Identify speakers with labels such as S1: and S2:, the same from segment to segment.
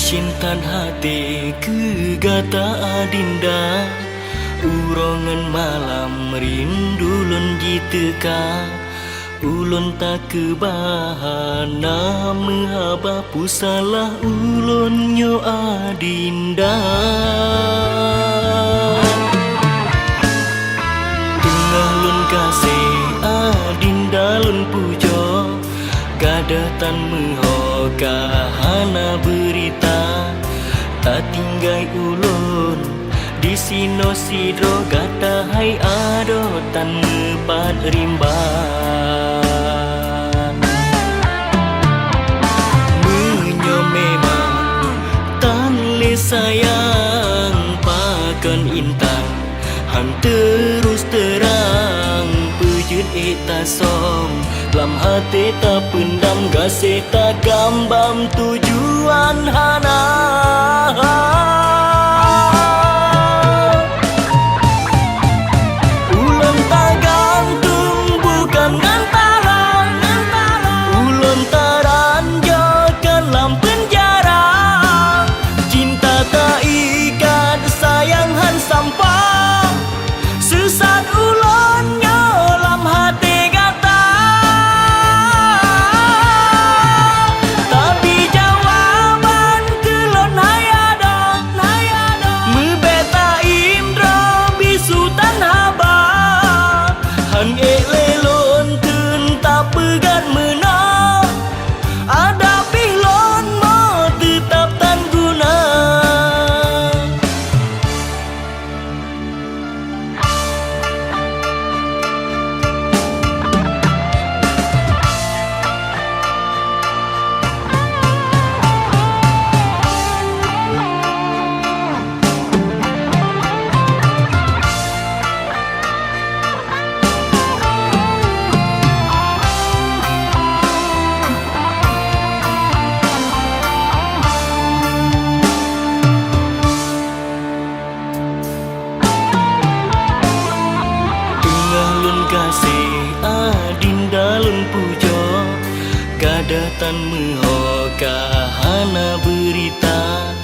S1: Cintan hati kegata adinda, urongan malam rindu jiteka. Ulun tak kebahana mengapa pusalah ulun nyo adinda. Tengah lun kasih adinda lun pujo, gadatan mehoka hana berita. Tak tinggai ulun di sino sidro gata hai ado tan ngepat rimba. Menyo memang tan le sayang pakan intan, hang terus terang pejut eta som. Lam hati tak pendam gasih tak gambam tujuan hana. Ulun tak gantung bukan ngantara, ulun tak ranjakan lam penjara. Cinta tak ikat sayang han sampah, sesat ulun nyo lam hati gata. Tapi jawaban kelon hayado, mebeta imdro bisu tan haba. Han lelon tun tak pegat menang, ada pihlon mo tetap tan guna. Kasih adinda lun pujo, gadatan mehoka hana berita.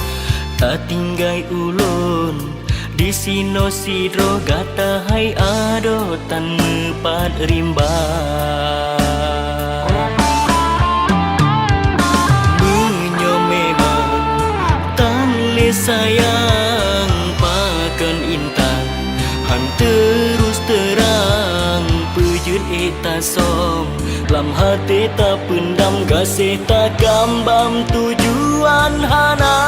S1: Tak tinggai ulun di sino sidro gata hai ado tan ngepat rimba. Menyo memang tan le sayang pakan intan, hang terus terang pejut eta som. Lam hati tak pendam gasih tak gambam tujuan hana.